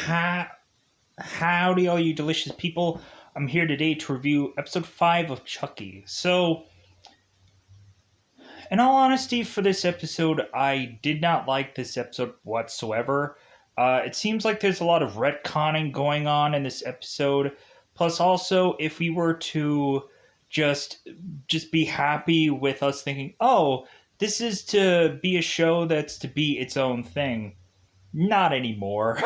Ha- Howdy, all you delicious people. I'm here today to review episode 5 of Chucky. So, in all honesty, for this episode, I did not like this episode whatsoever. It seems like there's a lot of retconning going on in this episode. Plus, also, if we were to just just be happy with us thinking, oh, this is to be a show that's to be its own thing. Not anymore.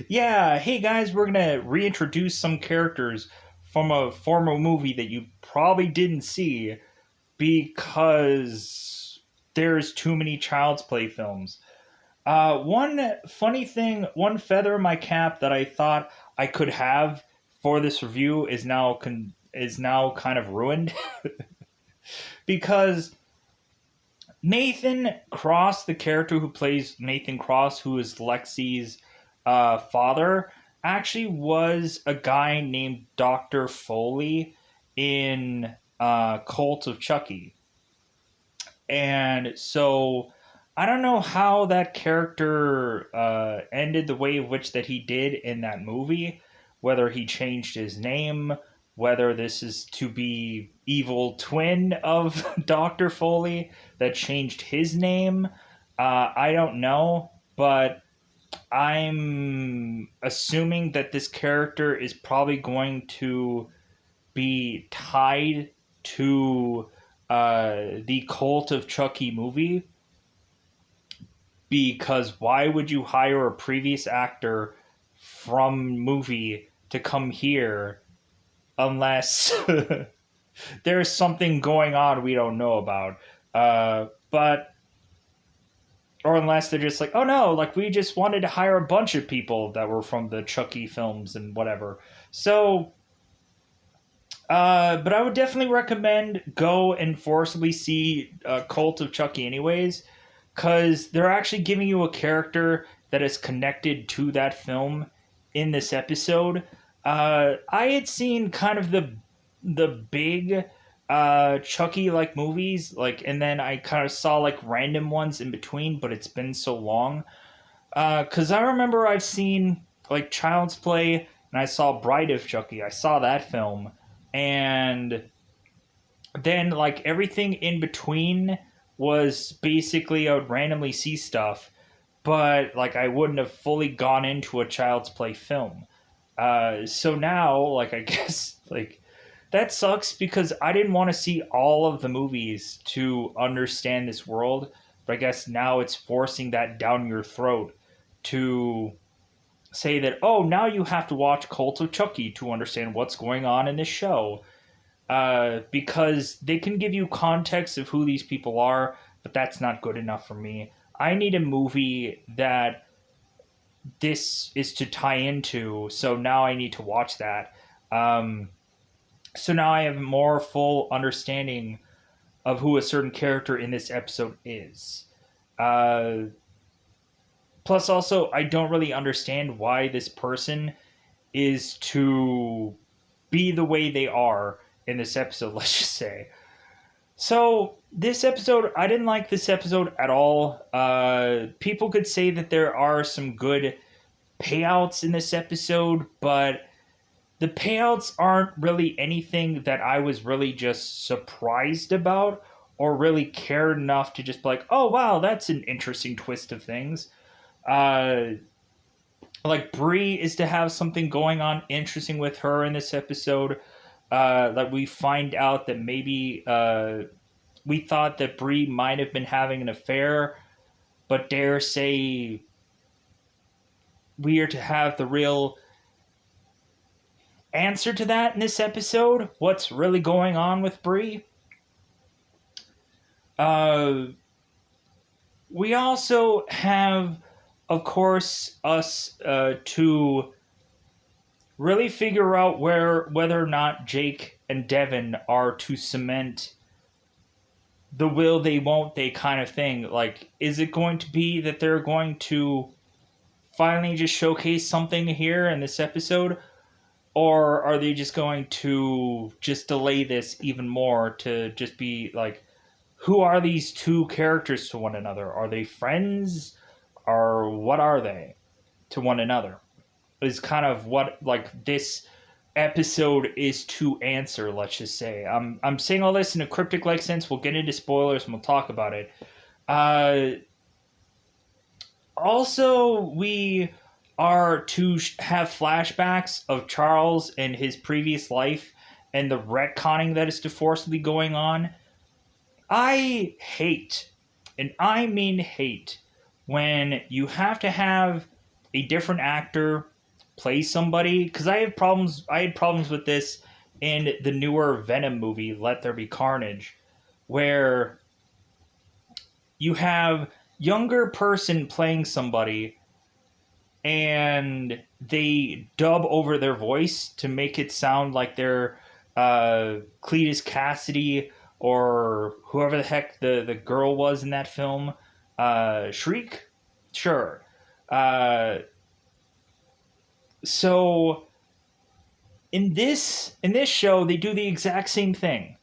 Yeah, hey guys, we're gonna reintroduce some characters from a former movie that you probably didn't see because there's too many Child's Play films. One funny thing, one feather in my cap that I thought I could have for this review is now kind of ruined because Nathan Cross, the character who plays Nathan Cross, who is Lexi's father, actually was a guy named Dr. Foley in Cult of Chucky. And so I don't know how that character ended the way in which that he did in that movie, whether he changed his name, whether this is to be evil twin of Dr. Foley that changed his name. I don't know, but I'm assuming that this character is probably going to be tied to the Cult of Chucky movie, because why would you hire a previous actor from movie to come here unless there's something going on we don't know about? But or unless they're just like, oh no, like we just wanted to hire a bunch of people that were from the Chucky films and whatever. So, but I would definitely recommend go and forcibly see Cult of Chucky anyways, because they're actually giving you a character that is connected to that film in this episode. I had seen kind of the big Chucky like movies, like, and then I kind of saw like random ones in between, but it's been so long. Because I remember I've seen like Child's Play, and I saw Bride of Chucky. I saw that film, and then like everything in between was basically I would randomly see stuff, but like I wouldn't have fully gone into a Child's Play film. So now, like I guess like that sucks because I didn't want to see all of the movies to understand this world, but I guess now it's forcing that down your throat to say that, oh, now you have to watch Cult of Chucky to understand what's going on in this show. Because they can give you context of who these people are, but that's not good enough for me. I need a movie that this is to tie into, so now I need to watch that. So now I have more full understanding of who a certain character in this episode is. Uh, Plus, also, I don't really understand why this person is to be the way they are in this episode, let's just say. So, this episode, I didn't like this episode at all. People could say that there are some good payouts in this episode, but the payouts aren't really anything that I was really just surprised about or really cared enough to just be like, oh wow, that's an interesting twist of things. Uh, like Bree is to have something going on interesting with her in this episode. Like we find out that maybe we thought that Bree might have been having an affair, but dare say we are to have the real answer to that in this episode. What's really going on with Bree? Uh, we also have, of course, us to really figure out whether or not Jake and Devin are to cement the will they won't they kind of thing. Like, is it going to be that they're going to finally just showcase something here in this episode, or are they just going to just delay this even more to just be like, who are these two characters to one another? Are they friends? Or what are they? to one another. Is kind of what like this episode is to answer. Let's just say I'm saying all this in a cryptic like sense. We'll get into spoilers and we'll talk about it. Also, we are to have flashbacks of Charles and his previous life and the retconning that is forcibly going on. I hate, and I mean hate, when you have to have a different actor play somebody. Because I had problems with this in the newer Venom movie, Let There Be Carnage, where you have younger person playing somebody and they dub over their voice to make it sound like they're Cletus Cassidy or whoever the heck the girl was in that film. Shriek? Sure. So in this show, they do the exact same thing.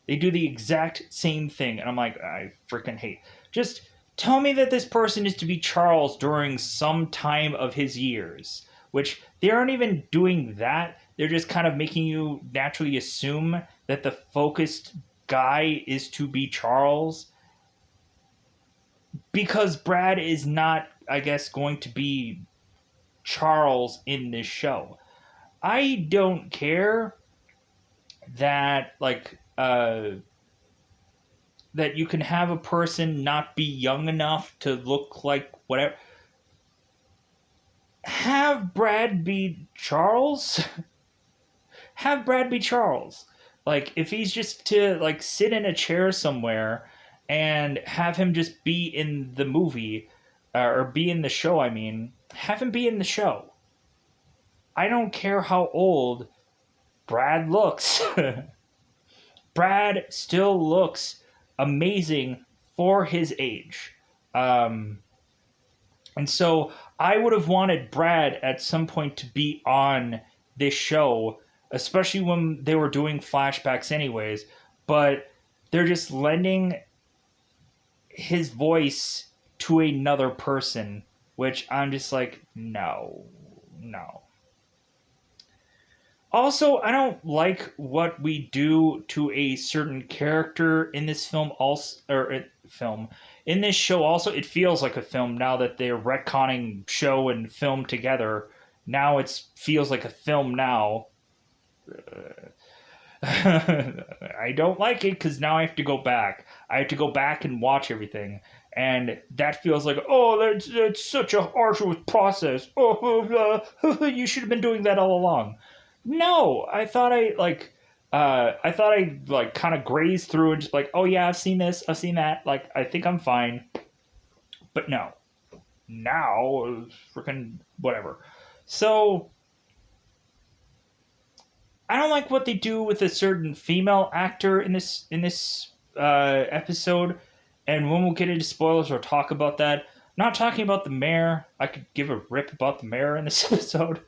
And I'm like, I freaking hate. Just tell me that this person is to be Charles during some time of his years, which they aren't even doing that. They're just kind of making you naturally assume that the focused guy is to be Charles, because Brad is not, I guess, going to be Charles in this show. I don't care that, like, that you can have a person not be young enough to look like whatever. Have Brad be Charles. Have Brad be Charles. Like, if he's just to, like, sit in a chair somewhere and have him just be in the movie, or be in the show, I mean, have him be in the show. I don't care how old Brad looks. Brad still looks amazing for his age. And so I would have wanted Brad at some point to be on this show, especially when they were doing flashbacks anyways, but they're just lending his voice to another person, which I'm just like, no. Also, I don't like what we do to a certain character in this film. In this show. Also, it feels like a film now that they're retconning show and film together. Now it feels like a film now. I don't like it because now I have to go back. I have to go back and watch everything, and that feels like, oh, that's such a arduous process. Oh, you should have been doing that all along. No, I thought I kind of grazed through and just like, oh yeah, I've seen this, I've seen that. Like, I think I'm fine. But no. Now, freaking whatever. So, I don't like what they do with a certain female actor in this episode. And when we'll get into spoilers or talk about that, I'm not talking about the mayor. I could give a rip about the mayor in this episode.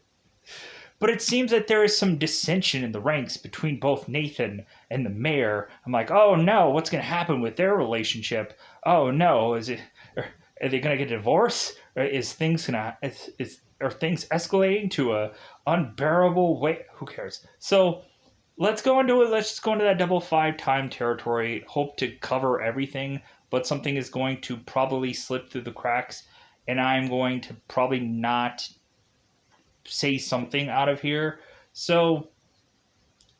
But it seems that there is some dissension in the ranks between both Nathan and the mayor. I'm like, oh no, what's going to happen with their relationship? Oh no, are they going to get a divorce? Or are things escalating to a unbearable way? Who cares? So let's go into it. Let's just go into that double 5 time territory. Hope to cover everything, but something is going to probably slip through the cracks, and I'm going to probably not say something out of here. So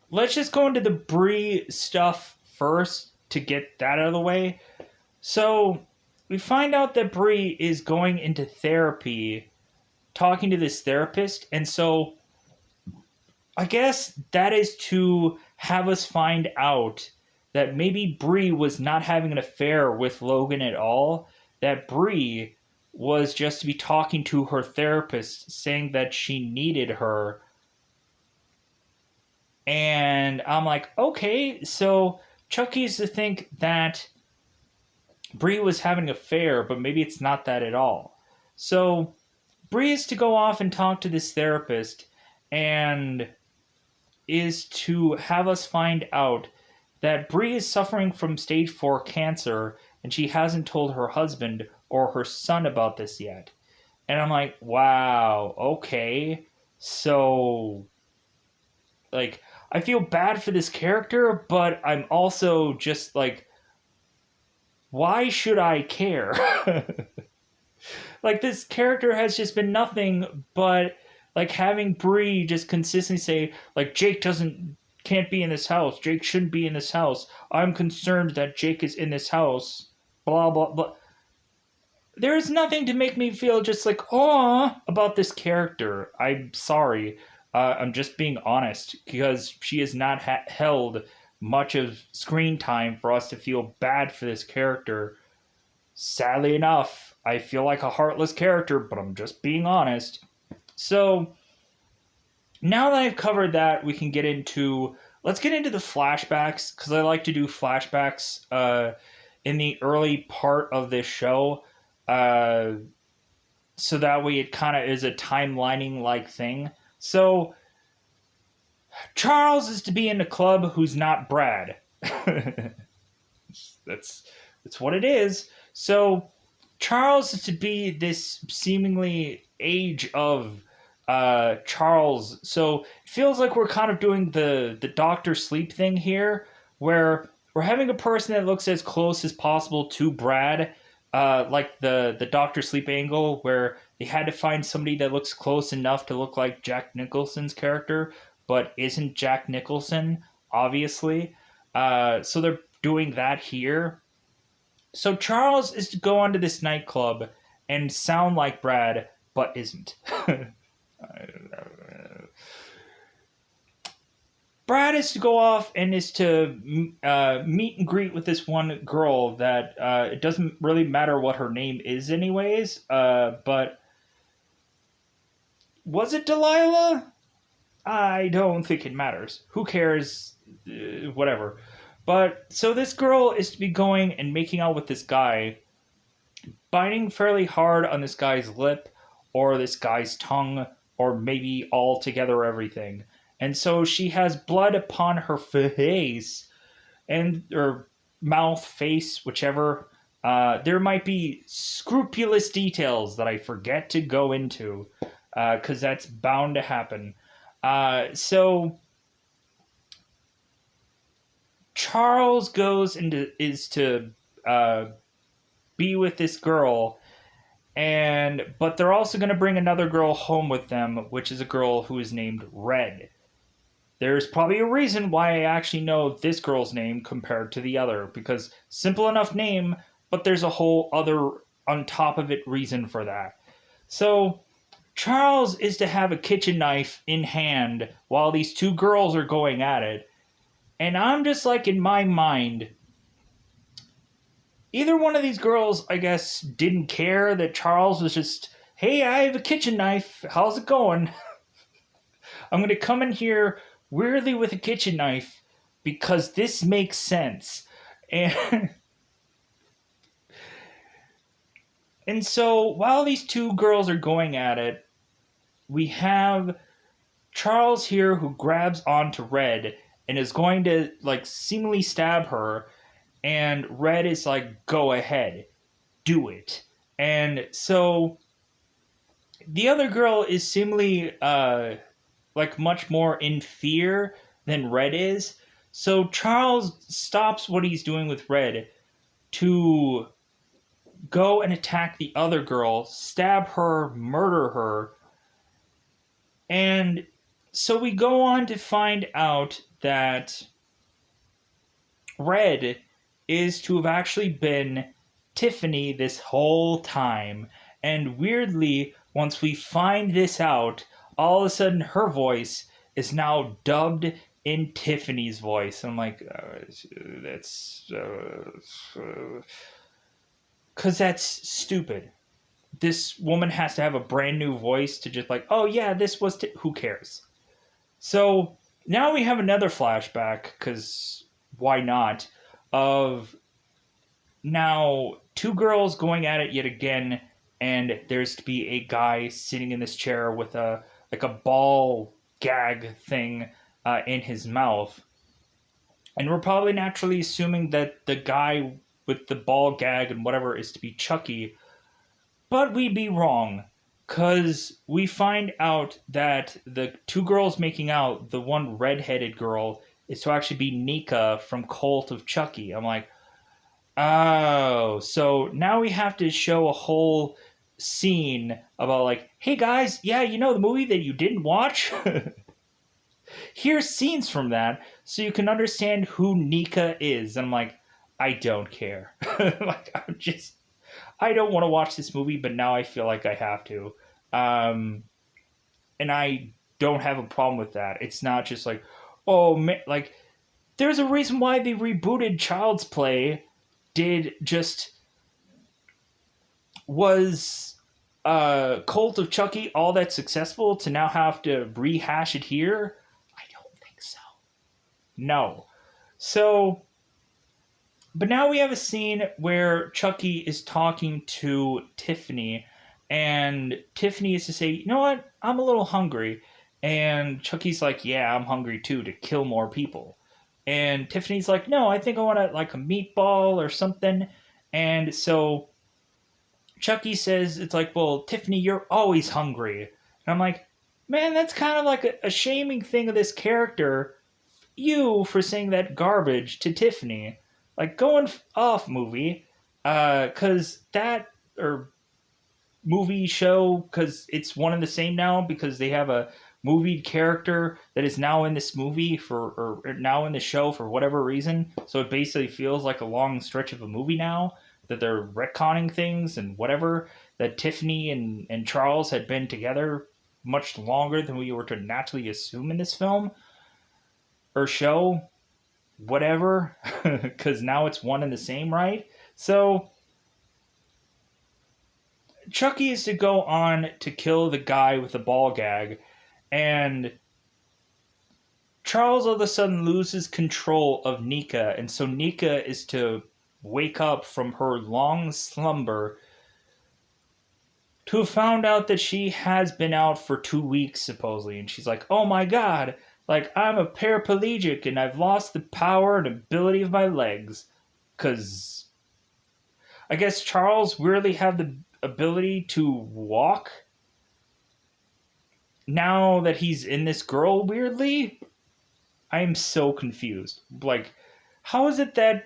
let's just go into the Bree stuff first to get that out of the way. So we find out that Bree is going into therapy, talking to this therapist, and so I guess that is to have us find out that maybe Bree was not having an affair with Logan at all, that Bree was just to be talking to her therapist, saying that she needed her. And I'm like, okay, so Chucky's to think that Bree was having an affair, but maybe it's not that at all. So Bree is to go off and talk to this therapist, and is to have us find out that Bree is suffering from stage 4 cancer, and she hasn't told her husband or her son about this yet. And I'm like, wow, okay. So, like, I feel bad for this character, but I'm also just like, why should I care? Like, this character has just been nothing but like having Bree just consistently say like Jake doesn't can't be in this house. Jake shouldn't be in this house. I'm concerned that Jake is in this house. Blah blah blah. There is nothing to make me feel just like oh about this character. I'm sorry. I'm just being honest because she has not held much of screen time for us to feel bad for this character. Sadly enough, I feel like a heartless character, but I'm just being honest. So now that I've covered that, we can get into let's get into the flashbacks because I like to do flashbacks in the early part of this show, uh, so that way it kind of is a timelining like thing. So Charles is to be in the club who's not Brad. that's that's what it is. So Charles is to be this seemingly age of Charles. So it feels like we're kind of doing the Doctor Sleep thing here, where we're having a person that looks as close as possible to Brad, like the Doctor Sleep angle, where they had to find somebody that looks close enough to look like Jack Nicholson's character, but isn't Jack Nicholson, obviously. So they're doing that here. So Charles is to go onto this nightclub and sound like Brad, but isn't. Brad is to go off and is to meet and greet with this one girl that it doesn't really matter what her name is, anyways. But was it Delilah? I don't think it matters. Who cares? Whatever. But so this girl is to be going and making out with this guy, biting fairly hard on this guy's lip or this guy's tongue or maybe all together everything. And so she has blood upon her face and or mouth, face, whichever. There might be scrupulous details that I forget to go into because that's bound to happen. So Charles goes into is to be with this girl, and but they're also going to bring another girl home with them, which is a girl who is named Red. There's probably a reason why I actually know this girl's name compared to the other, because simple enough name, but there's a whole other on top of it reason for that. So Charles is to have a kitchen knife in hand while these two girls are going at it. And I'm just like, in my mind, either one of these girls, I guess, didn't care that Charles was just, hey, I have a kitchen knife. How's it going? I'm going to come in here weirdly with a kitchen knife because this makes sense. And and so while these two girls are going at it, we have Charles here who grabs onto Red and is going to like seemingly stab her, and Red is like, go ahead, do it. And so the other girl is seemingly like much more in fear than Red is. So Charles stops what he's doing with Red to go and attack the other girl, stab her, murder her. And so we go on to find out that Red is to have actually been Tiffany this whole time. And weirdly, once we find this out, all of a sudden her voice is now dubbed in Tiffany's voice. I'm like, that's... Because that's stupid. This woman has to have a brand new voice to just like, oh yeah, this was... Who cares? So now we have another flashback, because why not, of now two girls going at it yet again, and there's to be a guy sitting in this chair with a like a ball gag thing in his mouth. And we're probably naturally assuming that the guy with the ball gag and whatever is to be Chucky, but we'd be wrong, Because we find out that the two girls making out, the one redheaded girl, is to actually be Nika from Cult of Chucky. I'm like, oh, so now we have to show a whole scene about like, hey guys, yeah, you know the movie that you didn't watch? Here's scenes from that so you can understand who Nika is. And I'm like, I don't care. Like, I don't want to watch this movie, but now I feel like I have to. Um, and I don't have a problem with that. It's not just like, oh, man, like, there's a reason why they rebooted Child's Play. Did just was Cult of Chucky all that successful to now have to rehash it here? I don't think so. No. So, but now we have a scene where Chucky is talking to Tiffany, and Tiffany is to say, you know what, I'm a little hungry. And Chucky's like, yeah, I'm hungry too, to kill more people. And Tiffany's like, no, I think I want like a meatball or something. And so Chucky says, it's like, well, Tiffany, you're always hungry. And I'm like, man, that's kind of like a shaming thing of this character. You for saying that garbage to Tiffany. Like, going off, movie. Because that, or movie show, because it's one and the same now, because they have a movie character that is now in this movie or now in the show for whatever reason. So it basically feels like a long stretch of a movie now that they're retconning things and whatever, that Tiffany and Charles had been together much longer than we were to naturally assume in this film or show, whatever, because now it's one and the same, right? So Chucky is to go on to kill the guy with the ball gag, and Charles all of a sudden loses control of Nika, and so Nika is to wake up from her long slumber to have found out that she has been out for 2 weeks, supposedly, and she's like, oh my god, like, I'm a paraplegic and I've lost the power and ability of my legs. Because I guess Charles weirdly had the ability to walk now that he's in this girl weirdly. I am so confused. Like, how is it that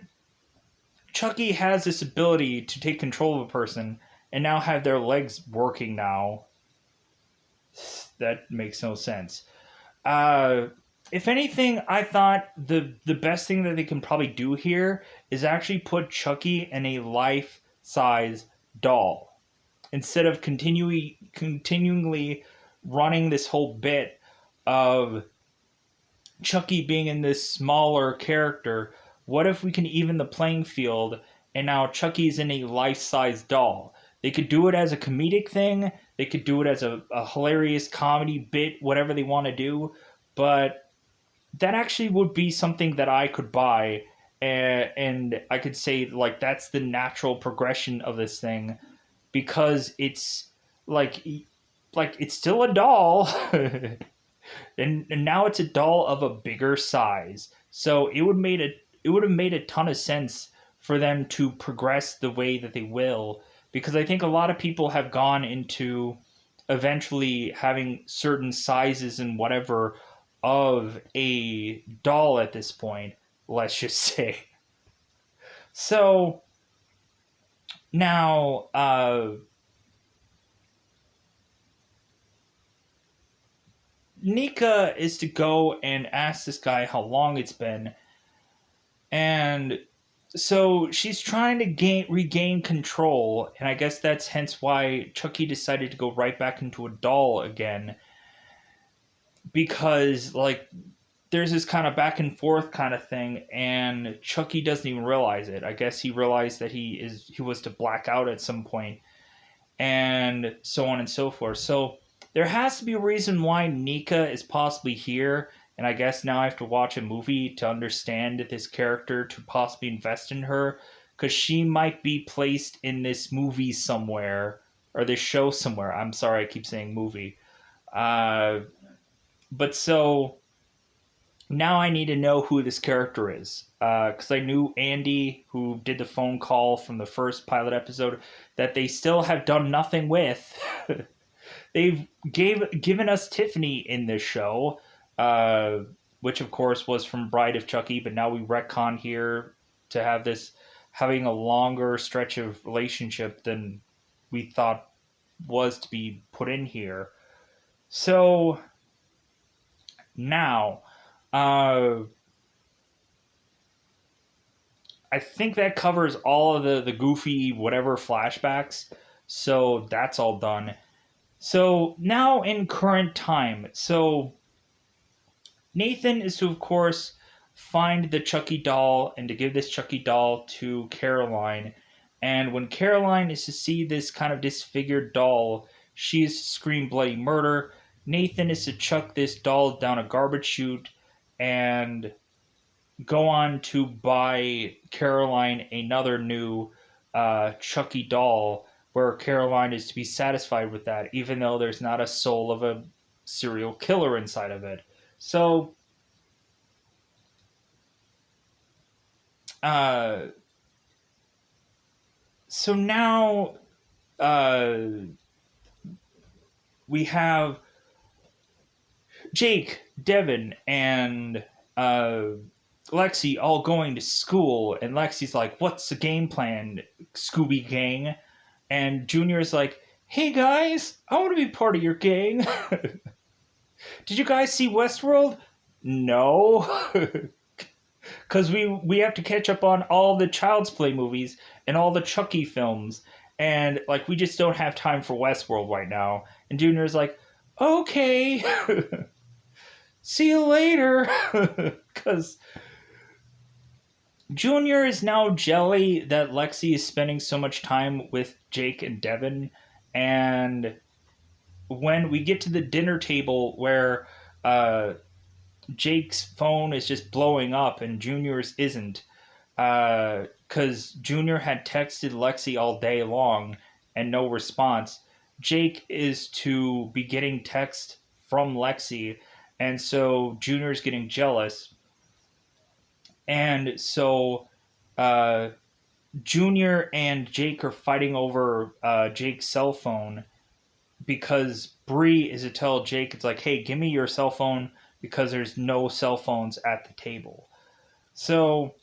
Chucky has this ability to take control of a person and now have their legs working now? That makes no sense. If anything, I thought the best thing that they can probably do here is actually put Chucky in a life-size doll instead of continually running this whole bit of Chucky being in this smaller character. What if we can even the playing field and now Chucky's in a life-size doll? They could do it as a comedic thing. They could do it as a hilarious comedy bit, whatever they want to do. But that actually would be something that I could buy. And I could say, like, that's the natural progression of this thing. Because it's, like it's still a doll. and now it's a doll of a bigger size. So it would have made a ton of sense for them to progress the way that they will, because I think a lot of people have gone into eventually having certain sizes and whatever of a doll at this point, let's just say. So now Nika is to go and ask this guy how long it's been. And so she's trying to regain control, and I guess that's hence why Chucky decided to go right back into a doll again. Because, like, there's this kind of back and forth kind of thing, and Chucky doesn't even realize it. I guess he realized that he was to black out at some point, and so on and so forth. So there has to be a reason why Nika is possibly here, and I guess now I have to watch a movie to understand this character, to possibly invest in her, because she might be placed in this movie somewhere, or this show somewhere. I'm sorry, I keep saying movie. But so now I need to know who this character is, because I knew Andy, who did the phone call from the first pilot episode, that they still have done nothing with. they've given us Tiffany in this show, uh, which of course was from Bride of Chucky, but now we retcon here to have this having a longer stretch of relationship than we thought was to be put in here. So now, uh, I think that covers all of the goofy whatever flashbacks. So that's all done. So now in current time, so Nathan is to, of course, find the Chucky doll and to give this Chucky doll to Caroline. And when Caroline is to see this kind of disfigured doll, she is to scream bloody murder. Nathan is to chuck this doll down a garbage chute and go on to buy Caroline another new Chucky doll, where Caroline is to be satisfied with that, even though there's not a soul of a serial killer inside of it. So, uh, so now uh, we have Jake, Devin, and Lexi all going to school, and Lexi's like, "What's the game plan, Scooby Gang?" And Junior's like, "Hey guys, I want to be part of your gang." Did you guys see Westworld? No, because we have to catch up on all the Child's Play movies and all the Chucky films, and like we just don't have time for Westworld right now. And Junior's like, "Okay, see you later," because Junior is now jelly that Lexi is spending so much time with Jake and Devin. And when we get to the dinner table where Jake's phone is just blowing up and Junior's isn't, because Junior had texted Lexi all day long and no response, Jake is to be getting text from Lexi. And so Junior's getting jealous. And so uh, Junior and Jake are fighting over Jake's cell phone because Bree is to tell Jake, it's like, "Hey, give me your cell phone," because there's no cell phones at the table. So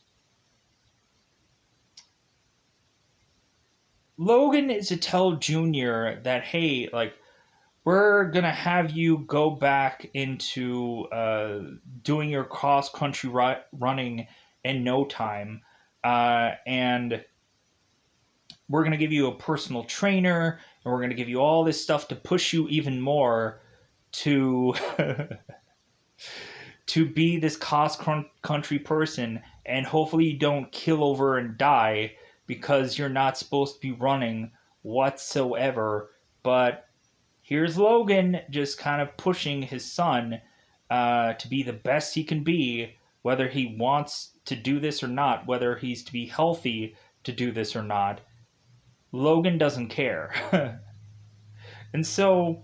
Logan is to tell Junior that, "Hey, like, we're gonna have you go back into doing your cross country running in no time, and we're gonna give you a personal trainer, and we're gonna give you all this stuff to push you even more to to be this cross country person, and hopefully you don't kill over and die because you're not supposed to be running whatsoever." But here's Logan just kind of pushing his son to be the best he can be, whether he wants to do this or not, whether he's to be healthy to do this or not. Logan doesn't care. And so,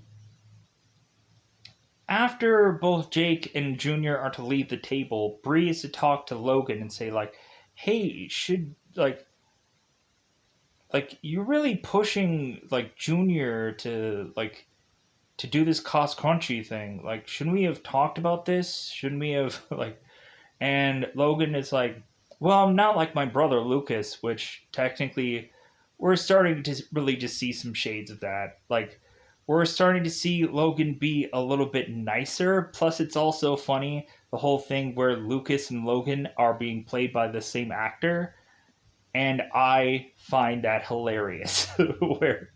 after both Jake and Junior are to leave the table, Bree is to talk to Logan and say, like, "Hey, should, like you're really pushing, like, Junior to do this cost crunchy thing. Like, shouldn't we have talked about this? Shouldn't we have like?" And Logan is like, "Well, I'm not like my brother Lucas," which technically we're starting to really just see some shades of that. Like, we're starting to see Logan be a little bit nicer. Plus, it's also funny the whole thing where Lucas and Logan are being played by the same actor, and I find that hilarious. Where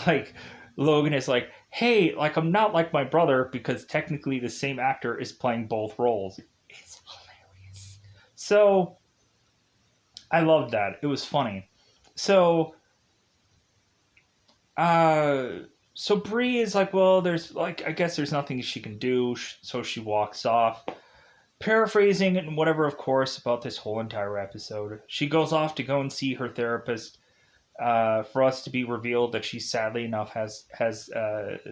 like Logan is like, "Hey, like I'm not like my brother," because technically the same actor is playing both roles. It's hilarious. So I loved that. It was funny. So uh so Bree is like, "Well, there's like, I guess there's nothing she can do," so she walks off. Paraphrasing and whatever, of course, about this whole entire episode. She goes off to go and see her therapist, for us to be revealed that she sadly enough has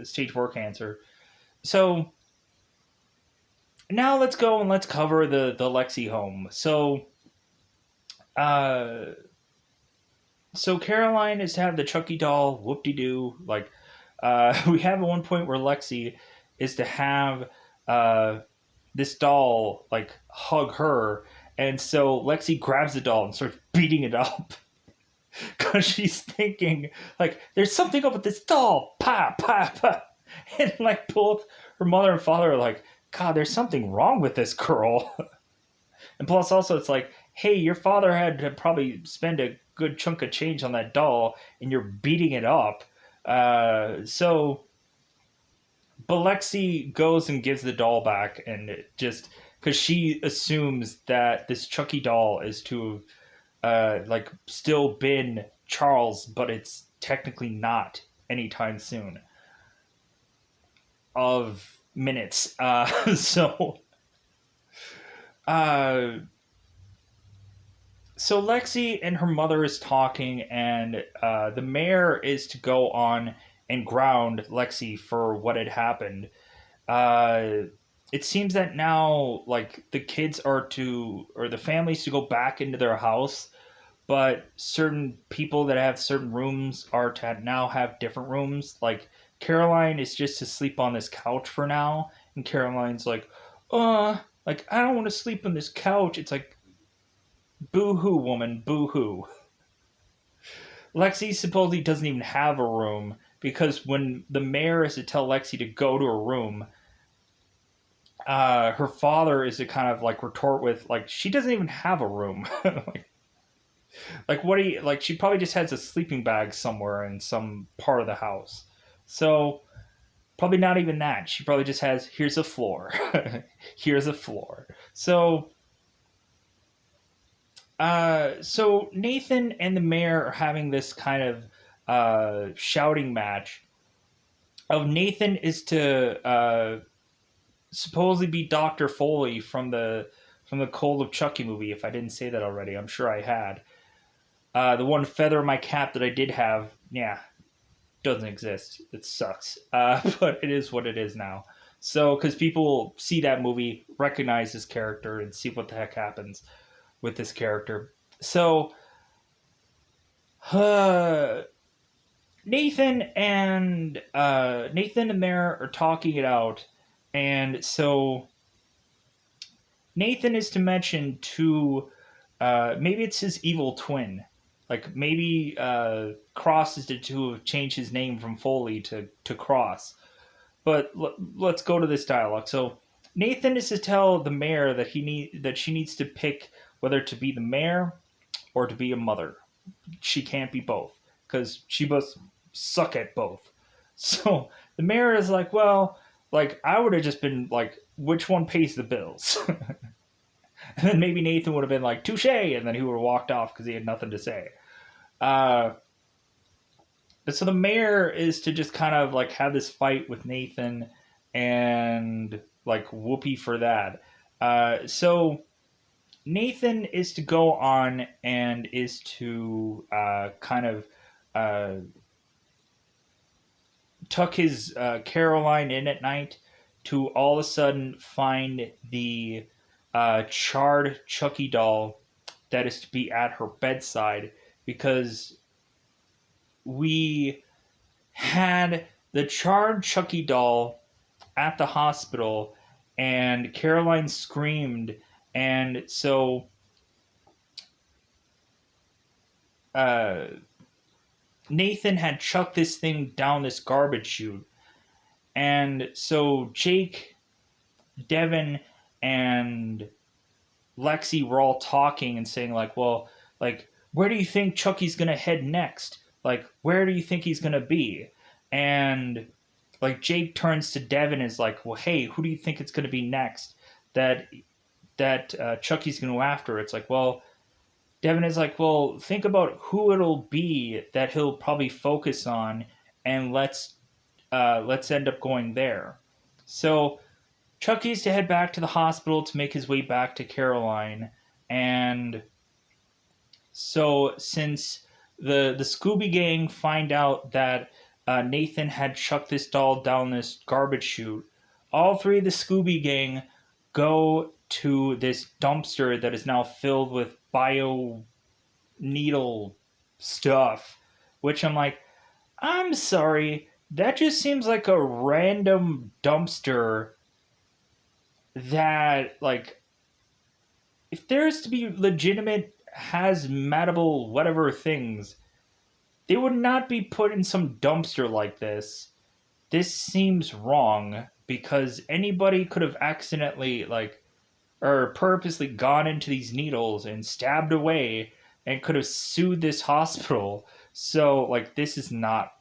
stage 4 cancer. So now let's go and let's cover the Lexi home. Uh, so Caroline is to have the Chucky doll, whoop de doo, like We have at one point where Lexi is to have uh, this doll like hug her, and so Lexi grabs the doll and starts beating it up because she's thinking like there's something up with this doll, pa pa pa, and like both her mother and father are like, God, there's something wrong with this girl. And plus, also, it's like, hey, your father had to probably spend a good chunk of change on that doll, and you're beating it up. So, but Lexi goes and gives the doll back, and it just because she assumes that this Chucky doll is to like still been Charles, but it's technically not anytime soon. Of minutes, so uh, so Lexi and her mother is talking, and the mayor is to go on and ground Lexi for what had happened. Uh, it seems that now, like the kids are to, or the families to go back into their house, but certain people that have certain rooms are to now have different rooms. Like Caroline is just to sleep on this couch for now, and Caroline's like, like I don't want to sleep on this couch. It's like, boo hoo, woman, boo hoo. Lexi supposedly doesn't even have a room because when the mayor is to tell Lexi to go to a room, her father is to kind of like retort with like she doesn't even have a room. Like what do you like? She probably just has a sleeping bag somewhere in some part of the house. So probably not even that. She probably just has here's a floor, here's a floor. So Nathan and the mayor are having this kind of shouting match. Of Nathan is to supposedly be Dr. Foley from the Cold of Chucky movie. If I didn't say that already, I'm sure I had. The one feather in my cap that I did have, yeah, doesn't exist. It sucks. But it is what it is now. So, because people see that movie, recognize this character, and see what the heck happens with this character. So, uh, Nathan and there are talking it out, and so Nathan is to mention to maybe it's his evil twin. Like maybe Cross is to change his name from Foley to Cross. But let's go to this dialogue. So Nathan is to tell the mayor that she needs to pick whether to be the mayor or to be a mother. She can't be both because she must suck at both. So the mayor is like, well, like I would have just been like, which one pays the bills? And then maybe Nathan would have been like, touche, and then he would have walked off because he had nothing to say. Uh, so the mayor is to just kind of like have this fight with Nathan and like whoopee for that. So Nathan is to go on and is to kind of uh, tuck his Caroline in at night to all of a sudden find the charred Chucky doll that is to be at her bedside because we had the charred Chucky doll at the hospital and Caroline screamed, and so uh, Nathan had chucked this thing down this garbage chute, and so Jake, Devin, and Lexi were all talking and saying like, well, like where do you think Chucky's gonna head next? Like where do you think he's gonna be? And like Jake turns to Devin and is like, well, hey, who do you think it's gonna be next? That Chucky's gonna go after. It's like, well, Devin is like, well, think about who it'll be that he'll probably focus on, and let's end up going there. So Chucky's to head back to the hospital to make his way back to Caroline, and so since the Scooby Gang find out that Nathan had chucked this doll down this garbage chute, all three of the Scooby Gang go to this dumpster that is now filled with bio needle stuff, which I'm like, I'm sorry, that just seems like a random dumpster that, like, if there's to be legitimate hazmatable whatever things, they would not be put in some dumpster like this. This seems wrong because anybody could have accidentally, like, or purposely gone into these needles and stabbed away and could have sued this hospital. So, like, this is not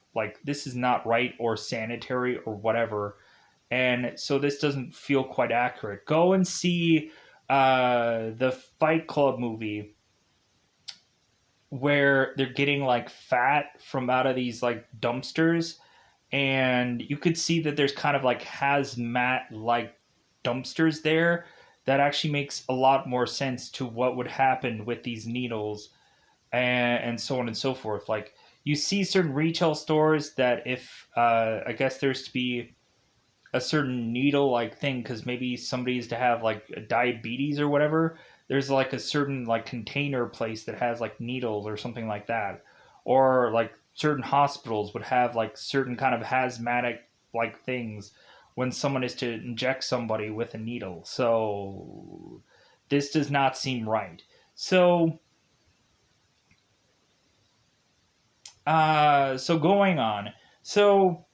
right or sanitary or whatever. And so this doesn't feel quite accurate. Go and see the Fight Club movie where they're getting like fat from out of these like dumpsters, and you could see that there's kind of like hazmat like dumpsters there. That actually makes a lot more sense to what would happen with these needles, and so on and so forth. Like, you see certain retail stores that if I guess there's to be a certain needle like thing because maybe somebody used to have like diabetes or whatever, there's like a certain like container place that has like needles or something like that. Or like certain hospitals would have like certain kind of hazmatic like things when someone is to inject somebody with a needle. So this does not seem right. So so going on. So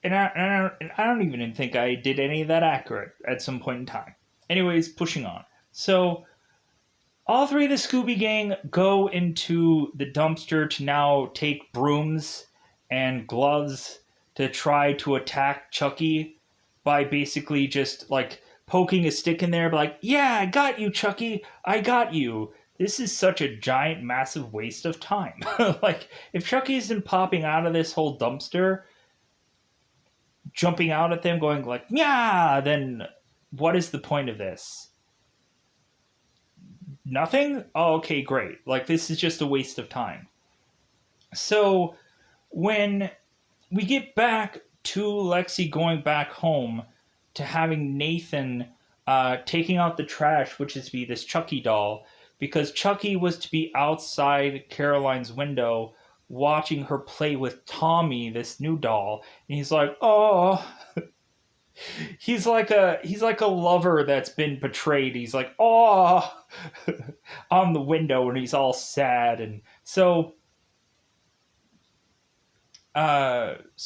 and I don't even think I did any of that accurate at some point in time. Anyways, pushing on. So all three of the Scooby Gang go into the dumpster to now take brooms and gloves to try to attack Chucky by basically just like poking a stick in there, like, yeah, I got you, Chucky, I got you. This is such a giant, massive waste of time. Like, if Chucky isn't popping out of this whole dumpster, jumping out at them, going like, yeah, then what is the point of this? Nothing? Oh, okay, great. Like, this is just a waste of time. So, when we get back to Lexi going back home to having Nathan taking out the trash, which is to be this Chucky doll, because Chucky was to be outside Caroline's window watching her play with Tommy, this new doll, and he's like, "Oh." He's like a lover that's been betrayed. He's like, "Oh," on the window, and he's all sad. And so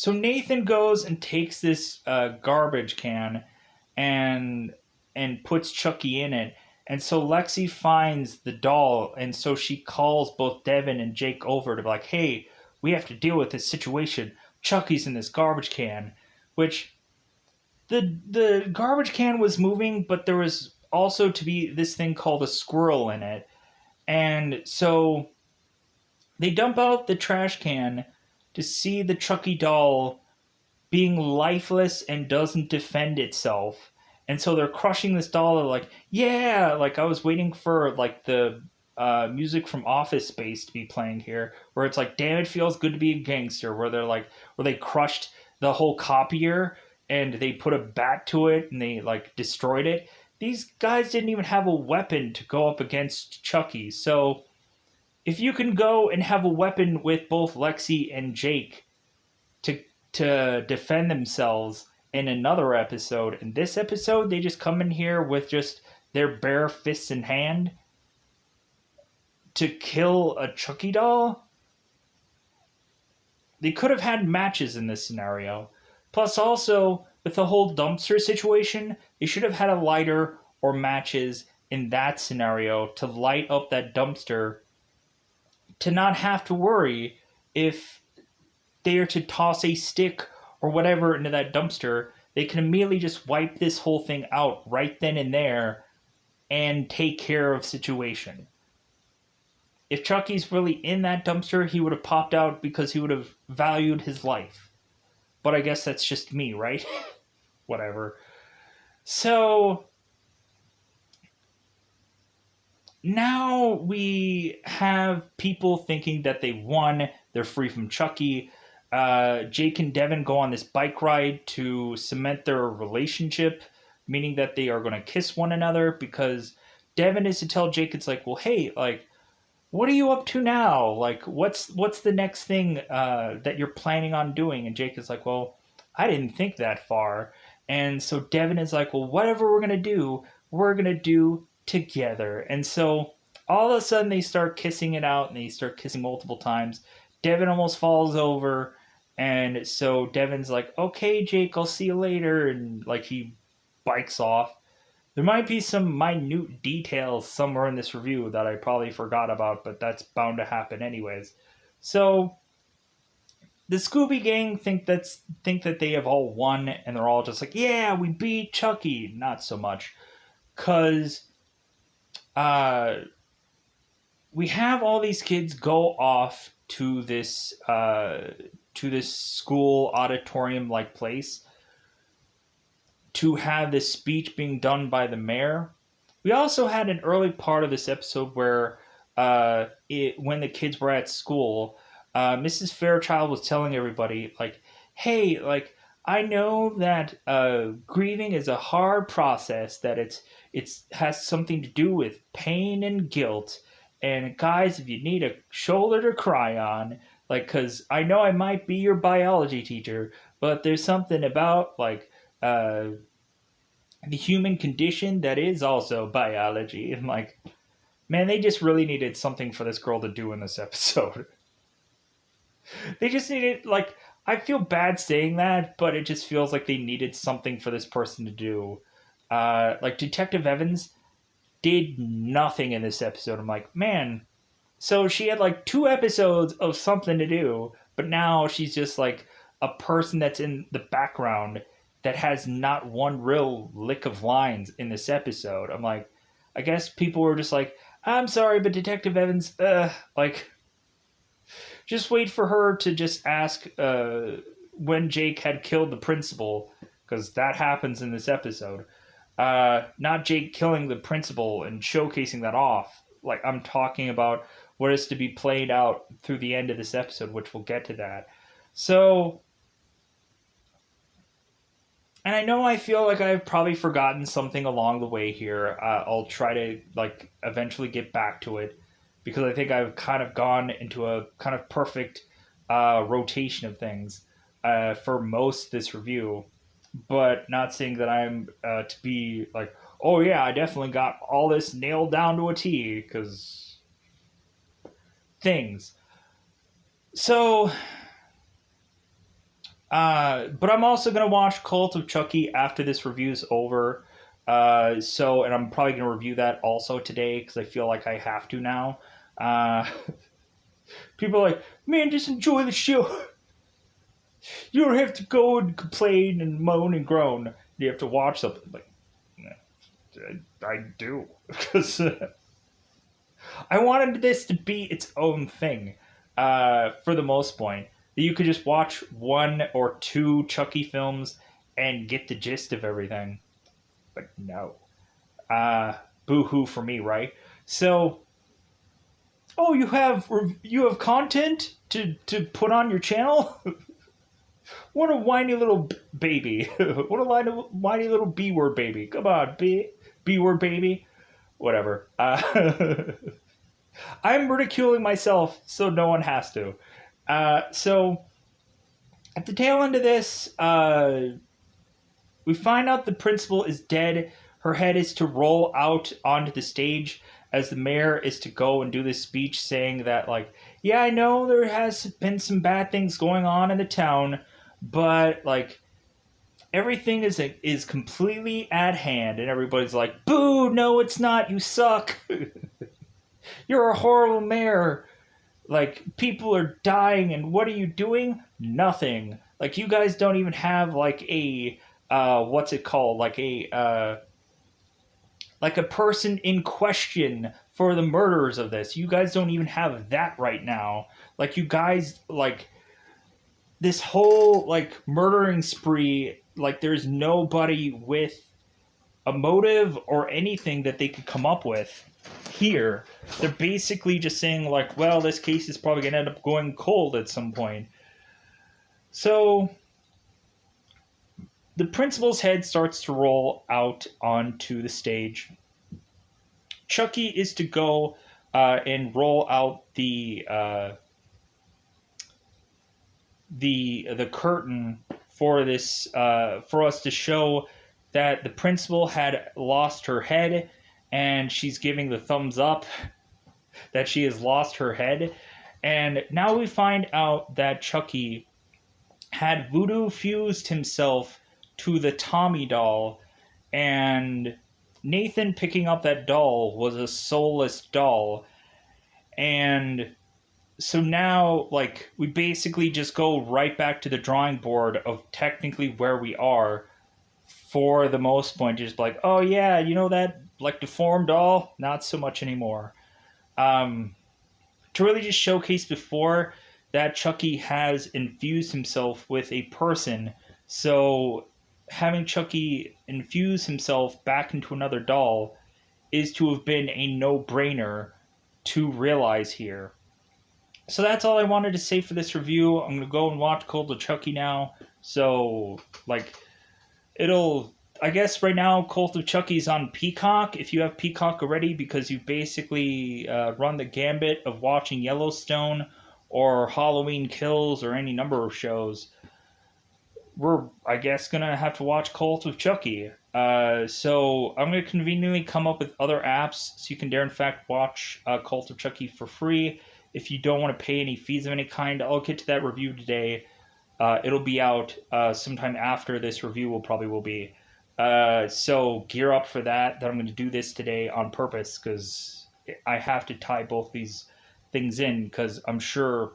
Nathan goes and takes this garbage can and puts Chucky in it. And so Lexi finds the doll, and so she calls both Devin and Jake over to be like, "Hey, we have to deal with this situation. Chucky's in this garbage can," which the garbage can was moving, but there was also to be this thing called a squirrel in it. And so they dump out the trash can to see the Chucky doll being lifeless and doesn't defend itself. And so they're crushing this doll. They're like, yeah, like I was waiting for like the music from Office Space to be playing here, where it's like, damn, it feels good to be a gangster, where they're like, where they crushed the whole copier and they put a bat to it and they like destroyed it. These guys didn't even have a weapon to go up against Chucky. So if you can go and have a weapon with both Lexi and Jake to defend themselves in another episode, in this episode they just come in here with just their bare fists in hand to kill a Chucky doll. They could have had matches in this scenario. Plus, also, with the whole dumpster situation, they should have had a lighter or matches in that scenario to light up that dumpster, to not have to worry if they are to toss a stick or whatever into that dumpster. They can immediately just wipe this whole thing out right then and there and take care of situation. If Chucky's really in that dumpster, he would have popped out because he would have valued his life. But I guess that's just me, right? Whatever. So now we have people thinking that they won. They're free from Chucky. Jake and Devin go on this bike ride to cement their relationship, meaning that they are going to kiss one another, because Devin is to tell Jake, it's like, well, hey, like, what are you up to now? Like, what's the next thing that you're planning on doing? And Jake is like, well, I didn't think that far. And so Devin is like, well, whatever we're gonna do together. And so all of a sudden they start kissing it out, and they start kissing multiple times. Devin almost falls over, and so Devin's like, okay, Jake, I'll see you later, and like he bikes off. There might be some minute details somewhere in this review that I probably forgot about, but that's bound to happen anyways. So the Scooby Gang think that they have all won, and they're all just like, yeah, we beat Chucky. Not so much, cause uh, we have all these kids go off to this school auditorium like place to have this speech being done by the mayor. We also had an early part of this episode where, when the kids were at school, Mrs. Fairchild was telling everybody, like, "Hey, like, I know that grieving is a hard process. That it's has something to do with pain and guilt. And guys, if you need a shoulder to cry on, like, cause I know I might be your biology teacher, but there's something about like." The human condition that is also biology. And like, man, they just really needed something for this girl to do in this episode. They just needed, like, I feel bad saying that, but it just feels like they needed something for this person to do. Like, Detective Evans did nothing in this episode. I'm like, man, so she had like 2 episodes of something to do, but now she's just like a person that's in the background that has not one real lick of lines in this episode. I'm like, I guess people were just like, I'm sorry, but Detective Evans, like, just wait for her to just ask when Jake had killed the principal, because that happens in this episode. Not Jake killing the principal and showcasing that off. Like, I'm talking about what is to be played out through the end of this episode, which we'll get to that. So, and I know I feel like I've probably forgotten something along the way here. I'll try to like eventually get back to it, because I think I've kind of gone into a kind of perfect rotation of things for most this review. But not saying that I'm to be like, oh yeah, I definitely got all this nailed down to a T, because things. So, but I'm also gonna watch Cult of Chucky after this review's over. And I'm probably gonna review that also today, because I feel like I have to now. Uh, People are like, man, just enjoy the show. You don't have to go and complain and moan and groan. You have to watch something. Like, I do, because I wanted this to be its own thing. For the most point, that you could just watch 1 or 2 Chucky films and get the gist of everything. But no. Boo-hoo for me, right? So, oh, you have content to put on your channel? What a whiny little baby. What a whiny little B-word baby. Come on, B-word baby. Whatever. I'm ridiculing myself so no one has to. So, at the tail end of this, we find out the principal is dead. Her head is to roll out onto the stage as the mayor is to go and do this speech saying that, like, yeah, I know there has been some bad things going on in the town, but, like, everything is completely at hand. And everybody's like, boo, no, it's not. You suck. You're a horrible mayor. Like, people are dying, and what are you doing? Nothing. Like, you guys don't even have, like, a, what's it called? Like a person in question for the murders of this. You guys don't even have that right now. Like, you guys, like, this whole, like, murdering spree, like, there's nobody with a motive or anything that they could come up with here. They're basically just saying, like, well, this case is probably going to end up going cold at some point. So, the principal's head starts to roll out onto the stage. Chucky is to go and roll out the curtain for this for us to show that the principal had lost her head, and she's giving the thumbs up that she has lost her head. And now we find out that Chucky had voodoo fused himself to the Tommy doll, and Nathan picking up that doll was a soulless doll. And so now, like, we basically just go right back to the drawing board of technically where we are for the most point. Just like, oh yeah, you know that, like, deformed doll? Not so much anymore. To really just showcase before that Chucky has infused himself with a person. So having Chucky infuse himself back into another doll is to have been a no-brainer to realize here. So that's all I wanted to say for this review. I'm going to go and watch Cult of Chucky now. So, like, I guess right now Cult of Chucky's on Peacock, if you have Peacock already, because you've basically run the gambit of watching Yellowstone or Halloween Kills or any number of shows. We're, I guess, going to have to watch Cult of Chucky. So I'm going to conveniently come up with other apps so you can dare in fact watch Cult of Chucky for free. If you don't want to pay any fees of any kind, I'll get to that review today. It'll be out sometime after this review will be. So gear up for that I'm going to do this today on purpose, because I have to tie both these things in, because I'm sure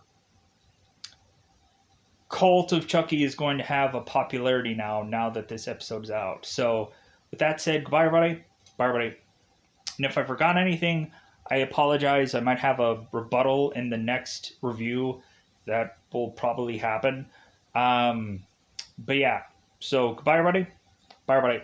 Cult of Chucky is going to have a popularity now that this episode is out. So with that said, goodbye everybody. Bye everybody. And if I forgot anything, I apologize. I might have a rebuttal in the next review. That will probably happen. But yeah, so goodbye everybody. Bye everybody.